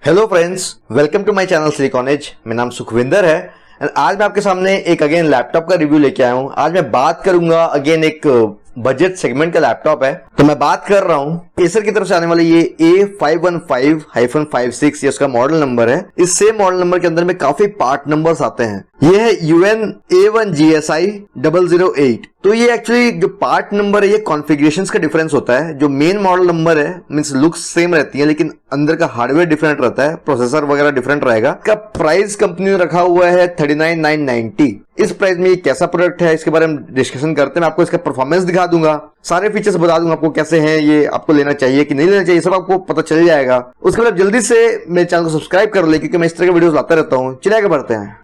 Hello friends, welcome to my channel silicon age. मेरा नाम सुखविंदर है एंड आज मैं आपके सामने एक अगेन लैपटॉप का रिव्यू लेके आया हूँ। आज मैं बात करूंगा अगेन एक बजट सेगमेंट का लैपटॉप है, तो मैं बात कर रहा हूँ एसर की तरफ से आने वाले ये A515-56 ये उसका मॉडल नंबर है। इस सेम मॉडल नंबर के अंदर में काफी पार्ट नंबर्स आते हैं। ये है UN-A1GSI 008। तो ये एक्चुअली जो पार्ट नंबर है ये कॉन्फ़िगरेशंस का डिफरेंस होता है। जो मेन मॉडल नंबर है मींस लुक्स सेम रहती है लेकिन अंदर का हार्डवेयर डिफरेंट रहता है, प्रोसेसर वगैरह डिफरेंट रहेगा। का प्राइस कंपनी ने रखा हुआ है 39,990। इस प्राइस में ये कैसा प्रोडक्ट है इसके बारे में डिस्कशन करते हैं। मैं आपको इसका परफॉर्मेंस दिखा दूंगा, सारे फीचर्स बता दूंगा आपको कैसे हैं, ये आपको लेना चाहिए कि नहीं लेना चाहिए, सब आपको पता चल जाएगा। उसके बाद जल्दी से मेरे चैनल को सब्सक्राइब कर ले क्योंकि मैं इस तरह के वीडियोस लाता रहता हूँ। चलिए आगे बढ़ते हैं।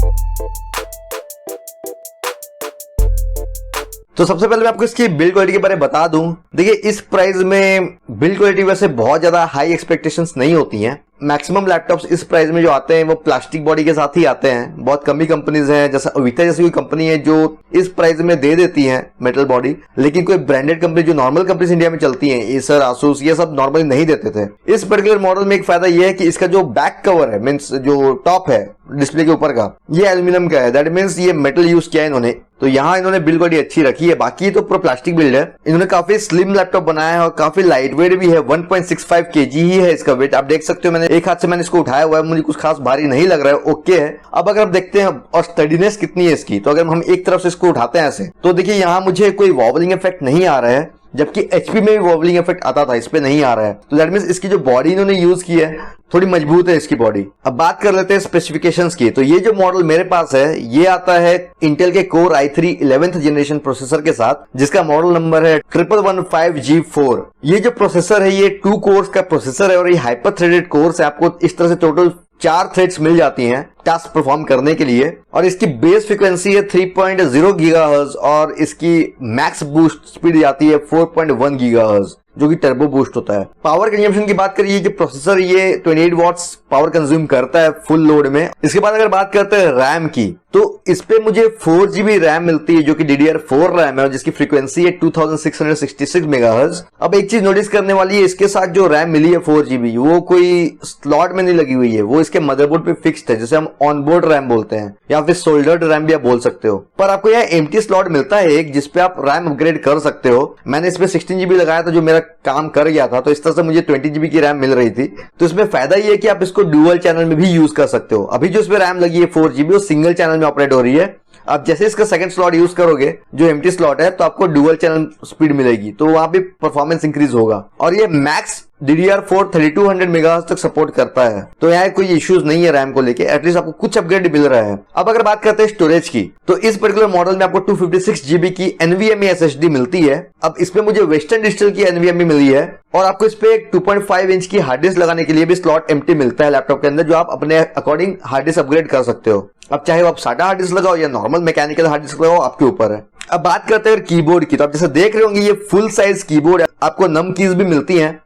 तो सबसे पहले मैं आपको इसकी बिल्ड क्वालिटी के बारे में बता दूं। देखिए, इस प्राइस में बिल्ड क्वालिटी वैसे बहुत ज्यादा हाई एक्सपेक्टेशंस नहीं होती हैं। मैक्सिमम लैपटॉप्स इस प्राइस में जो आते हैं वो प्लास्टिक बॉडी के साथ ही आते हैं। बहुत कम ही कंपनीज हैं, जैसा अविता जैसी कोई कंपनी है जो इस प्राइस में दे देती है मेटल बॉडी, लेकिन कोई ब्रांडेड कंपनी जो नॉर्मल कंपनीज इंडिया में चलती हैं, एसर, आसूस, ये सब नॉर्मली नहीं देते थे। इस पर्टिकुलर मॉडल में एक फायदा ये है कि इसका जो बैक कवर है मीन्स जो टॉप है डिस्प्ले के ऊपर का, ये एल्यूमिनियम का है। दैट मीन्स ये मेटल यूज किया है इन्होंने, तो यहाँ इन्होंने बिल्ड क्वालिटी अच्छी रखी है। बाकी तो पूरा प्लास्टिक बिल्ड है। इन्होंने काफी स्लिम लैपटॉप बनाया है और काफी लाइट वेट भी है। 1.65 kg ही है इसका वेट। आप देख सकते हो, मैंने एक हाथ से मैंने इसको उठाया हुआ है, मुझे कुछ खास भारी नहीं लग रहा है, ओके है। अब अगर आप देखते हैं और स्टडीनेस कितनी है इसकी, तो अगर हम एक तरफ से इसको उठाते हैं ऐसे, तो देखिए यहाँ मुझे कोई वॉबलिंग इफेक्ट नहीं आ रहा है, जबकि एचपी में भी वॉबलिंग इफेक्ट आता था, इस पे नहीं आ रहा है। तो दैट मींस इसकी जो बॉडी इन्होंने यूज की है थोड़ी मजबूत है इसकी बॉडी। अब बात कर लेते हैं स्पेसिफिकेशंस की। तो ये जो मॉडल मेरे पास है ये आता है इंटेल के core i3 11th generation processor के साथ, जिसका मॉडल नंबर है 1115G4। ये जो प्रोसेसर है ये 2 कोर्स का प्रोसेसर है और ये हाइपर थ्रेडेड कोर्स है। आपको इस तरह से टोटल 4 थ्रेड्स मिल जाती हैं टास्क परफॉर्म करने के लिए। और इसकी बेस फ्रीक्वेंसी है 3.0 गीगाहर्ट्ज और इसकी मैक्स बूस्ट स्पीड जाती है 4.1 गीगाहर्ट्ज, जो कि टर्बो बूस्ट होता है। पावर कंजम्पशन की बात करिए कि प्रोसेसर ये 28 वॉट्स पावर कंज्यूम करता है फुल लोड में। इसके बाद अगर बात करते हैं रैम की, तो इस पे मुझे 4GB रैम मिलती है जो कि DDR4 रैम है और जिसकी फ्रीक्वेंसी है 2666 मेगाहर्ट्ज। अब एक चीज नोटिस करने वाली है, इसके साथ जो रैम मिली है 4GB वो कोई स्लॉट में नहीं लगी हुई है, वो इसके मदरबोर्ड पे फिक्स्ड है, जिसे हम ऑनबोर्ड रैम बोलते हैं या फिर सोल्डर्ड रैम भी आप बोल सकते हो। पर आपको यहाँ एम्प्टी स्लॉट मिलता है एक, जिसपे आप रैम अपग्रेड कर सकते हो। मैंने इसमें 16GB लगाया था जो मेरा काम कर गया था, तो इस तरह से मुझे 20GB की रैम मिल रही थी। तो इसमें फायदा ये है कि आप इसको डुअल चैनल में भी यूज कर सकते हो। अभी जो इसमें रैम लगी है 4GB वो सिंगल चैनल में ऑपरेट हो रही है। आप जैसे इसका सेकंड स्लॉट यूज करोगे जो एम्प्टी स्लॉट है, तो आपको डुअल चैनल स्पीड मिलेगी, तो वहां पे परफॉर्मेंस इंक्रीज होगा। और ये मैक्स DDR4 3200 मेगाहर्ट्ज तक सपोर्ट करता है, तो यहाँ कोई इश्यूज नहीं है रैम को लेके। एटलीस्ट आपको कुछ अपग्रेड मिल रहा है। अब अगर बात करते हैं स्टोरेज की, तो इस पर्टिकुलर मॉडल में आपको 256GB की NVMe SSD मिलती है। अब इसमें मुझे वेस्टर्न डिजिटल की NVMe मिली है और आपको इस पे एक 2.5 इंच की हार्ड डिस्क लगाने के लिए भी स्लॉट एम्प्टी मिलता है लैपटॉप के अंदर, जो आप अपने अकॉर्डिंग हार्ड डिस्क अपग्रेड कर सकते हो। अब चाहे आप सादा हार्ड डिस्क लगाओ या नॉर्मल मैकेनिकल हार्ड डिस्क लगाओ, आपके ऊपर है। अब बात करते हैं कीबोर्ड की, तो आप जैसे देख रहे होंगे ये फुल साइज कीबोर्ड है। आपको नम कीज भी मिलती हैं।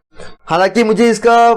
हालांकि मुझे इसका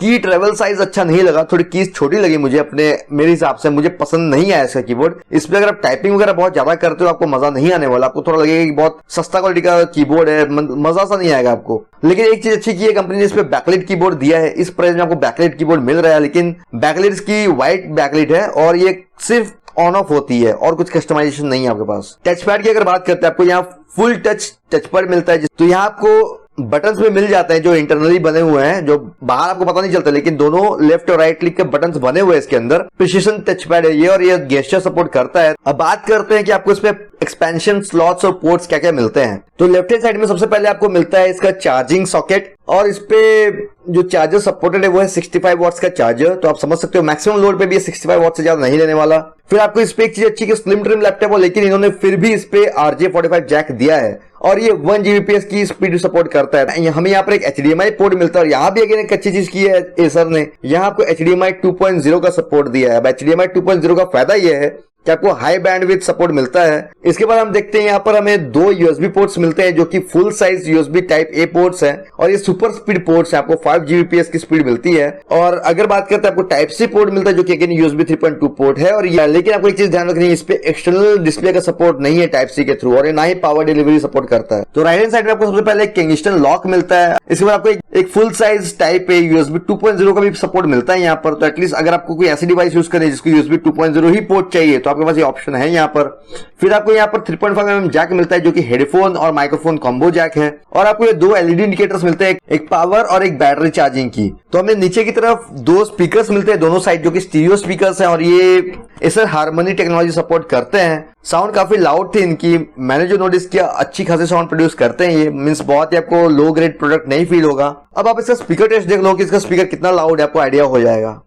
की ट्रेवल साइज अच्छा नहीं लगा, थोड़ी कीज छोटी लगी मुझे मेरे हिसाब से, मुझे पसंद नहीं आया इसका कीबोर्ड। इस पे अगर आप टाइपिंग वगैरह बहुत ज्यादा करते हो आपको मजा नहीं आने वाला, आपको थोड़ा लगेगा कि बहुत सस्ता क्वालिटी का कीबोर्ड है, मजा सा नहीं आएगा आपको। लेकिन एक चीज अच्छी की है कंपनी ने, इस पे बैकलाइट कीबोर्ड दिया है। इस प्राइस में आपको बैकलाइट कीबोर्ड मिल रहा है, लेकिन बैकलाइट की व्हाइट बैकलाइट है और ये सिर्फ ऑन ऑफ होती है और कुछ कस्टमाइजेशन नहीं है आपके पास। टच पैड की अगर बात करते हैं, आपको यहाँ फुल टच पैड मिलता है, तो यहाँ आपको बटन्स में मिल जाते हैं जो इंटरनली बने हुए हैं, जो बाहर आपको पता नहीं चलता, लेकिन दोनों लेफ्ट और राइट क्लिक के बटन्स बने हुए हैं इसके अंदर। प्रिसिजन टच पैड है ये और ये गेस्चर सपोर्ट करता है। अब बात करते हैं कि आपको इसमें एक्सपेंशन स्लॉट्स और पोर्ट्स क्या क्या मिलते हैं। तो लेफ्ट हैंड साइड में सबसे पहले आपको मिलता है इसका चार्जिंग सॉकेट, और इस पे जो चार्जर सपोर्टेड है वो है 65 वॉट्स का चार्जर। तो आप समझ सकते हो मैक्सिमम लोड पे भी 65 वॉट से ज्यादा नहीं लेने वाला। फिर आपको इस पे एक चीज अच्छी कि स्लिम ट्रिम लैपटॉप हो, लेकिन इन्होंने फिर भी इस पे RJ45 जैक दिया है और ये 1 Gbps की स्पीड सपोर्ट करता है। हमें यहाँ पर एक HDMI पोर्ट मिलता है और यहाँ भी अगेन एक अच्छी चीज की है एसर ने, यहाँ आपको HDMI 2.0 का सपोर्ट दिया है। अब HDMI 2.0 का फायदा यह है कि आपको हाई बैंडविड्थ सपोर्ट मिलता है। इसके बाद हम देखते हैं यहाँ पर हमें 2 यूएसबी पोर्ट्स मिलते हैं जो कि full size USB type A ports हैं और ये सुपर स्पीड पोर्ट्स है, आपको 5 Gbps की स्पीड मिलती है। और अगर बात करते हैं आपको टाइप सी पोर्ट मिलता है जो कि अगेन यूएसबी 3.2 पोर्ट है। और लेकिन आपको एक चीज ध्यान रखनी है, इस पे एक्सटर्नल डिस्प्ले का सपोर्ट नहीं है टाइप सी के थ्रू और ना ही पावर डिलीवरी सपोर्ट करता है। तो राइट हैंड साइड में आपको सबसे पहले एक किंगस्टन लॉक मिलता है। इसके बाद आपको एक full size type A USB 2.0 का भी सपोर्ट मिलता है यहाँ पर। तो एटलीस्ट अगर आपको कोई ऐसी डिवाइस यूज करनी है जिसको यूएसबी 2.0 ही पोर्ट चाहिए तो आपके पास ये ऑप्शन है यहाँ पर। फिर आपको यहाँ पर 3.5mm जैक मिलता है जो कि हेडफोन और माइक्रोफोन कॉम्बो जैक है। और आपको ये 2 एलईडी इंडिकेटर्स मिलते हैं, एक पावर और एक बैटरी चार्जिंग की। तो हमें नीचे की तरफ 2 स्पीकर्स मिलते हैं दोनों साइड जो कि स्टीरियो स्पीकर्स हैं और ये एसर हार्मनी टेक्नोलॉजी सपोर्ट करते हैं। साउंड काफी लाउड थी इनकी, मैंने जो नोटिस किया अच्छी खासी साउंड प्रोड्यूस करते हैं ये, मींस बहुत ही आपको लो ग्रेड प्रोडक्ट नहीं फील होगा। अब आप इसका स्पीकर टेस्ट देख लो कि इसका स्पीकर कितना लाउड है, आपको आइडिया हो जाएगा।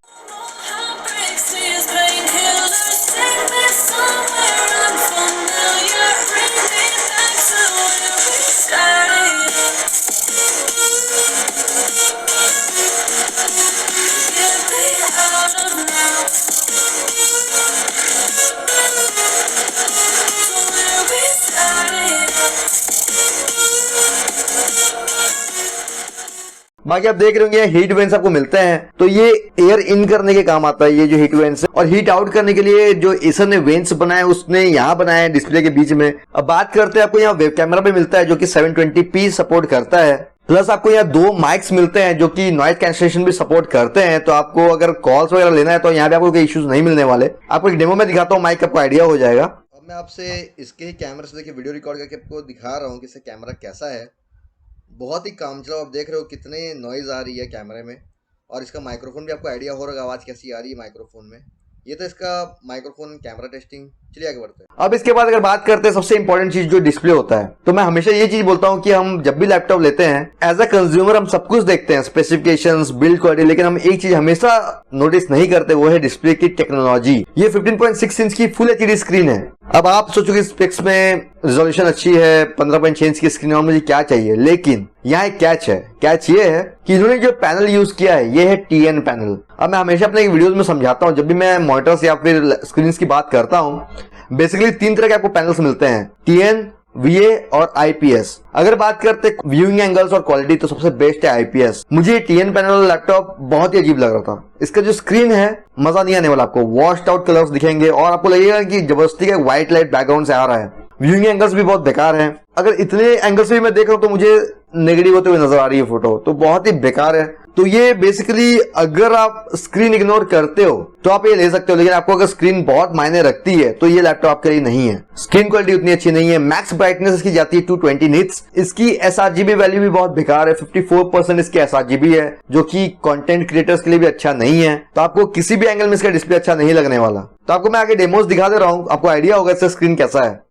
बाकी आप देख रहे होंगे हीट वेंट्स आपको मिलते हैं, तो ये एयर इन करने के काम आता है ये जो हीट वेंट्स है। और हीट आउट करने के लिए जो एसर ने वेंट्स बनाए उसने यहाँ बनाया है डिस्प्ले के बीच में। अब बात करते हैं, आपको यहाँ वेब कैमरा भी मिलता है जो कि 720p सपोर्ट करता है। प्लस आपको यहाँ 2 माइक्स मिलते हैं जो कि नॉइज कैंसलेशन भी सपोर्ट करते हैं। तो आपको अगर कॉल्स वगैरह लेना है तो यहाँ पे आपको कोई इश्यूज नहीं मिलने वाले। आपको एक डेमो में दिखाता हूँ माइक, आपको आइडिया हो जाएगा। अब मैं आपसे इसके ही कैमरे से देखिए वीडियो रिकॉर्ड करके आपको दिखा रहा हूँ कि इसका कैमरा कैसा है। बहुत ही काम चलाओ, आप देख रहे हो कितने नॉइज़ आ रही है कैमरे में। और इसका माइक्रोफोन भी आपको आइडिया हो रहा है आवाज़ कैसी आ रही है माइक्रोफोन में। ये तो इसका माइक्रोफोन कैमरा टेस्टिंग। चलिए आगे बढ़ते हैं। अब इसके बाद अगर बात करते हैं सबसे इंपॉर्टेंट चीज जो डिस्प्ले होता है, तो मैं हमेशा ये चीज बोलता हूं कि हम जब भी लैपटॉप लेते हैं एज अ कंज्यूमर हम सब कुछ देखते हैं, स्पेसिफिकेशंस, बिल्ड क्वालिटी, लेकिन हम एक चीज हमेशा नोटिस नहीं करते, वो है डिस्प्ले की टेक्नोलॉजी। ये 15.6 इंच की फुल एचडी स्क्रीन है। अब आप सोचोगे स्पेक्स में रिजोल्यूशन अच्छी है, 15.6 इंच की स्क्रीन और मुझे क्या चाहिए, लेकिन यहाँ एक कैच है। कैच ये है कि इन्होंने जो पैनल यूज किया है ये है TN पैनल। अब मैं हमेशा अपने वीडियोस में समझाता हूँ, जब भी मैं मॉनिटर्स या फिर स्क्रीन की बात करता हूँ, बेसिकली 3 तरह के आपको पैनल्स मिलते हैं, TN, VA और IPS। अगर बात करते हैं व्यूइंग एंगल्स और क्वालिटी तो सबसे बेस्ट है IPS। मुझे TN पैनल लैपटॉप बहुत ही अजीब लग रहा था। इसका जो स्क्रीन है मजा नहीं आने वाला, आपको वॉश्ड आउट कलर्स दिखेंगे और आपको लगेगा कि जबरदस्ती का व्हाइट लाइट बैकग्राउंड से आ रहा है। व्यूइंग एंगल्स भी बहुत बेकार हैं। अगर इतने एंगल्स भी मैं देख रहा हूं तो मुझे नेगेटिव होते हुए नजर आ रही है फोटो, तो बहुत ही बेकार है। तो ये बेसिकली अगर आप स्क्रीन इग्नोर करते हो तो आप ये ले सकते हो, लेकिन आपको अगर स्क्रीन बहुत मायने रखती है तो ये लैपटॉप आपके लिए नहीं है। स्क्रीन क्वालिटी उतनी अच्छी नहीं है। मैक्स ब्राइटनेस इसकी जाती है 220 निट्स। इसकी sRGB वैल्यू भी बहुत बेकार है, 54% इसकी sRGB है, जो कि कंटेंट क्रिएटर्स के लिए भी अच्छा नहीं है। तो आपको किसी भी एंगल में इसका डिस्प्ले अच्छा नहीं लगने वाला। तो आपको मैं आगे डेमोस दिखा दे रहा हूं, आपको आइडिया होगा इसका स्क्रीन कैसा है।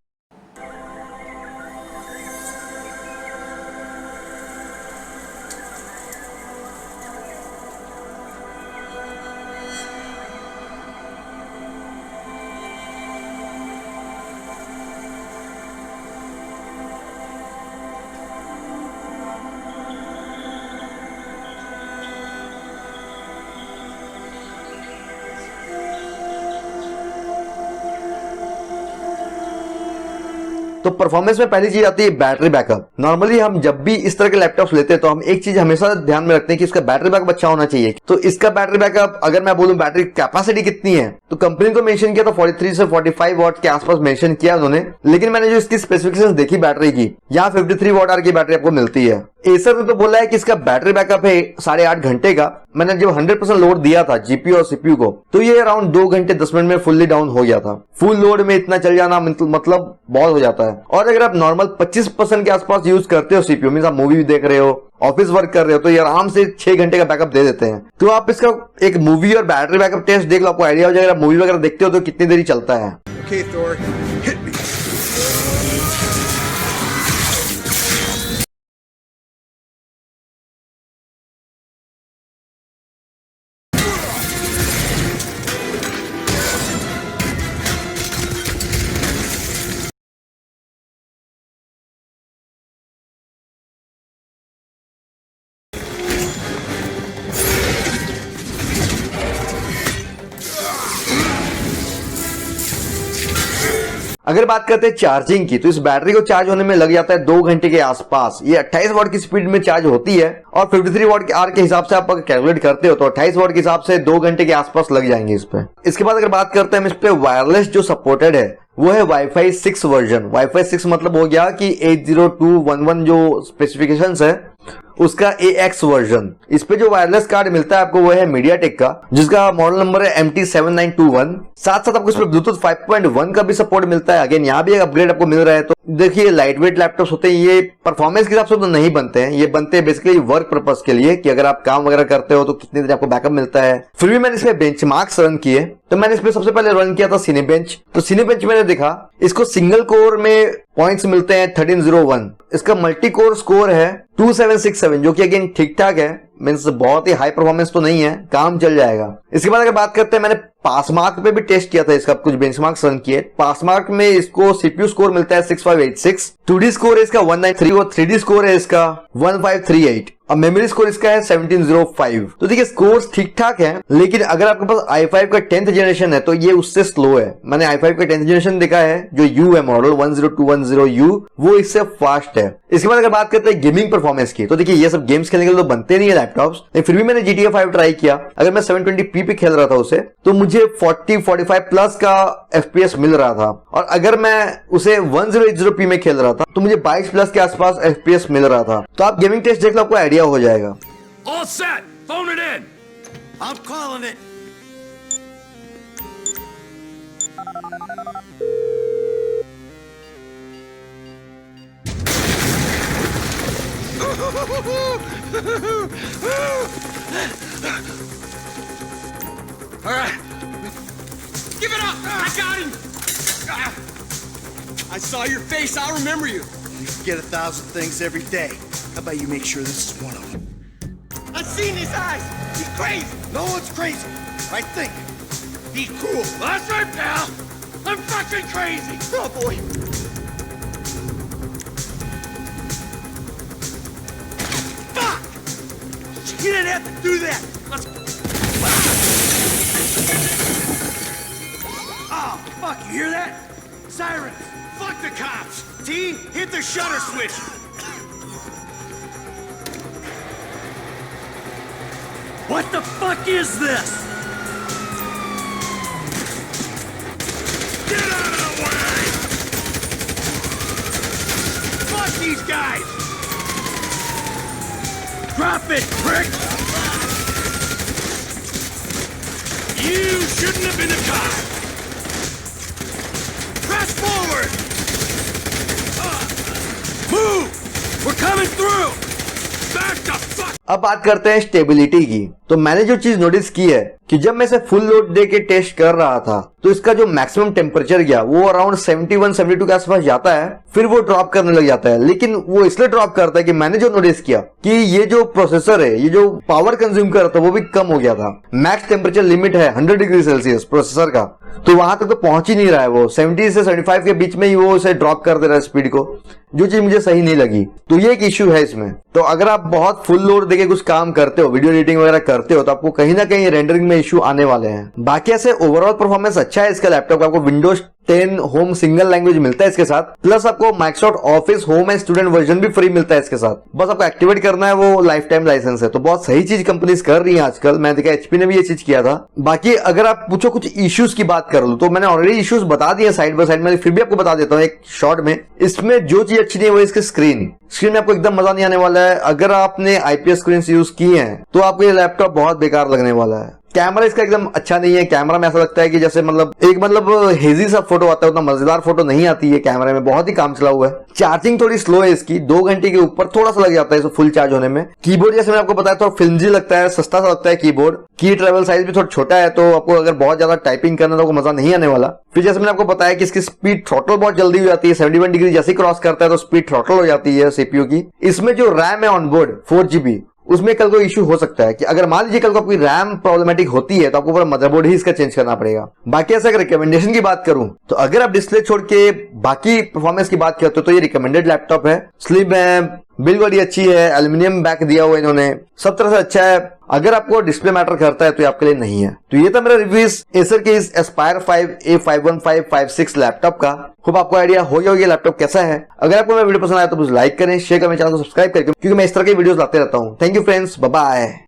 तो परफॉर्मेंस में पहली चीज आती है बैटरी बैकअप। नॉर्मली हम जब भी इस तरह के लैपटॉप्स लेते हैं तो हम एक चीज हमेशा ध्यान में रखते हैं कि इसका बैटरी बैकअप अच्छा होना चाहिए। तो इसका बैटरी बैकअप अगर मैं बोलूं बैटरी कैपेसिटी कितनी है, तो कंपनी को मेंशन किया तो 43 से 45 वॉट के आसपास मेंशन किया उन्होंने, लेकिन मैंने जो इसकी स्पेसिफिकेशंस देखी बैटरी की, यहाँ 53 वॉट आवर की बैटरी आपको मिलती है। एसर ने तो बोला है कि इसका बैटरी बैकअप है 8.5 घंटे का। मैंने जब 100% लोड दिया था जीपीयू और सीपीयू को, तो ये अराउंड 2 घंटे 10 मिनट में फुल्ली डाउन हो गया था। फुल लोड में इतना चल जाना मतलब बहुत हो जाता है। और अगर आप नॉर्मल 25% के आसपास यूज करते हो सीपीयू, मींस आप मूवी भी देख रहे हो, ऑफिस वर्क कर रहे हो, तो ये आराम से 6 घंटे का बैकअप दे देते हैं। तो आप इसका एक मूवी और बैटरी बैकअप टेस्ट देख लो, आपको आइडिया हो जाएगा। आप मूवी वगैरह देखते हो तो कितनी देरी चलता है। Okay, Thor, hit me. अगर बात करते हैं चार्जिंग की, तो इस बैटरी को चार्ज होने में लग जाता है 2 घंटे के आसपास। ये 28 वॉट की स्पीड में चार्ज होती है और 53 वॉट के आर के हिसाब से आप अगर कैलकुलेट करते हो तो 28 वॉट के हिसाब से 2 घंटे के आसपास लग जाएंगे इस पे। इसके बाद अगर बात करते हैं इस पे वायरलेस जो सपोर्टेड है वो है वाईफाई 6 वर्जन। वाईफाई 6 मतलब हो गया कि 802.11 जो स्पेसिफिकेशंस है उसका AX वर्जन। इस पे जो वायरलेस कार्ड मिलता है आपको वो है मीडियाटेक का, जिसका मॉडल नंबर है MT7921। साथ साथ आपको इसमें ब्लूटूथ 5.1 का भी सपोर्ट मिलता है। अगेन यहाँ भी एक अपग्रेड आपको मिल रहा है। तो देखिए लाइट वेट लैपटॉप्स होते हैं, ये परफॉर्मेंस के हिसाब से तो नहीं बनते हैं, ये बनते हैं बेसिकली वर्क पर्पस के लिए कि अगर आप काम वगैरह करते हो तो कितनी देर आपको बैकअप मिलता है। फिर भी मैंने इसमें बेंचमार्क्स रन किए, तो मैंने इसमें सबसे पहले रन किया था सिनेबेंच। तो सिनेबेंच मैंने देखा इसको सिंगल कोर में पॉइंट्स मिलते हैं 1301। इसका मल्टी कोर स्कोर है 2767 जो कि अगेन ठीक ठाक है, मीन्स बहुत ही हाई परफॉर्मेंस तो नहीं है, काम चल जाएगा। इसके बाद अगर बात करते हैं, मैंने पासमार्क पे भी टेस्ट किया था इसका, कुछ बेंचमार्क्स रन किए। पासमार्क में इसको सीपीयू स्कोर मिलता है 6586, 2D स्कोर है इसका 193 और 3D स्कोर है इसका 1538 और मेमोरी स्कोर इसका है 1705। तो देखिए स्कोर्स ठीक ठाक है, लेकिन अगर आपके पास i5 का 10th जनरेशन है तो ये उससे स्लो है। मैंने i5 का 10th जनरेशन देखा है जो U है मॉडल 10210U, वो इससे फास्ट है। इसके बाद अगर बात करते हैं गेमिंग परफॉर्मेंस की, तो देखिए ये सब गेम्स खेलने के लिए तो बनते नहीं है लैपटॉप्स, लेकिन फिर भी मैंने GTA 5 ट्राई किया। अगर मैं 720p पे खेल रहा था उसे तो मुझे 40-45 प्लस का FPS मिल रहा था, और अगर मैं उसे 1080p में खेल रहा था तो मुझे 22 प्लस के आसपास FPS मिल रहा था। तो आप गेमिंग टेस्ट देख लो, आपको आइडिया हो जाएगा। All set. Phone it in. I'm calling it. All right. Give it up. I got him. I saw your face. I'll remember you. You forget 1,000 things every day. How about you make sure this is one of them? I've seen his eyes. He's crazy. No one's crazy. Right think. Be cool. That's right, pal. I'm fucking crazy. Oh boy. Fuck! You didn't have to do that. Let's. Oh, fuck! You hear that? Sirens. Fuck the cops. T, hit the shutter switch. What the fuck is this? Get out of the way! Fuck these guys! Drop it, prick! You shouldn't have been a cop! Press forward! Move! We're coming through! Back the fuck! अब बात करते हैं stability की। तो मैंने जो चीज notice की है कि जब मैं इसे फुल लोड दे के टेस्ट कर रहा था तो इसका जो मैक्सिमम टेम्परेचर गया वो अराउंड 71-72 के आसपास जाता है, फिर वो ड्रॉप करने लग जाता है। लेकिन वो इसलिए ड्रॉप करता है कि मैंने जो नोटिस किया कि ये जो प्रोसेसर है, ये जो पावर कंज्यूम कर रहा था वो भी कम हो गया था। मैक्स टेम्परेचर लिमिट है 100 डिग्री सेल्सियस प्रोसेसर का, तो वहां तक तो पहुंच ही नहीं रहा है, वो 70 से 75 के बीच में ही वो इसे ड्रॉप कर दे रहा है स्पीड को, जो चीज मुझे सही नहीं लगी। तो ये एक इश्यू है इसमें। तो अगर आप बहुत फुल लोड देके कुछ काम करते हो, वीडियो एडिटिंग वगैरह करते हो, तो आपको कहीं ना कहीं रेंडरिंग में इश्यू आने वाले हैं। बाकी ऐसे ओवरऑल परफॉर्मेंस अच्छा है इसका लैपटॉप का। आपको विंडोज 10 होम सिंगल लैंग्वेज मिलता है इसके साथ, प्लस आपको Microsoft office home and student version भी फ्री मिलता है इसके साथ। बस आपको एक्टिवेट करना है, वो लाइफ टाइम लाइसेंस है। तो बहुत सही चीज कंपनीज कर रही है आजकल। मैं देखा HP ने भी ये चीज किया था। बाकी अगर आप पूछो कुछ इश्यूज की बात कर लो तो मैंने ऑलरेडी इश्यूज बता दिए साइड बाय साइड में, फिर भी आपको बता देता हूँ एक शॉर्ट में। इसमें जो चीज अच्छी नहीं है वो इसके स्क्रीन में आपको एकदम मजा नहीं आने वाला है। अगर आपने IPS स्क्रीन यूज की है तो आपको ये लैपटॉप बहुत बेकार लगने वाला है। कैमरा इसका एकदम अच्छा नहीं है। कैमरा में ऐसा लगता है कि जैसे मतलब हेजी सा फोटो आता है, उतना मजेदार फोटो नहीं आती है कैमरे में, बहुत ही काम चला हुआ है। चार्जिंग थोड़ी स्लो है इसकी, 2 घंटे के ऊपर थोड़ा सा लग जाता है इसे फुल चार्ज होने में। कीबोर्ड जैसे मैंने आपको बताया थोड़ा फिल्मजी लगता है, सस्ता सा लगता है कीबोर्ड। की ट्रेवल साइज भी थोड़ा छोटा है, तो आपको अगर बहुत ज्यादा टाइपिंग करना तो आपको मजा नहीं आने वाला। फिर जैसे मैंने आपको बताया कि इसकी स्पीड थ्रॉटल बहुत जल्दी हो जाती है, 71 डिग्री जैसे क्रॉस करता है तो स्पीड थ्रॉटल हो जाती है CPU की। इसमें जो रैम है ऑनबोर्ड 4GB, उसमें कल को इश्यू हो सकता है कि अगर मान लीजिए कल को आपकी रैम प्रॉब्लमेटिक होती है तो आपको पूरा मदरबोर्ड ही इसका चेंज करना पड़ेगा। बाकी ऐसा अगर रिकमेंडेशन की बात करूं तो अगर आप डिस्प्ले छोड़ के बाकी परफॉर्मेंस की बात करते हो तो ये रिकमेंडेड लैपटॉप है। स्लिम है, बिल्ड क्वालिटी अच्छी है, एल्यूमिनियम बैक दिया हुआ है इन्होंने, सब तरह से अच्छा है। अगर आपको डिस्प्ले मैटर करता है तो ये आपके लिए नहीं है। तो ये था मेरा रिव्यू एसर के इस एस्पायर 5 A51556 लैपटॉप का। खूब आपको आइडिया हो गया ये लैपटॉप कैसा है। अगर आपको मेरा वीडियो पसंद आया तो प्लीज लाइक करें, शेयर करें, चैनल को सब्सक्राइब करें, क्योंकि मैं इस तरह के वीडियोस लाते रहता हूं। Thank you friends, bye bye.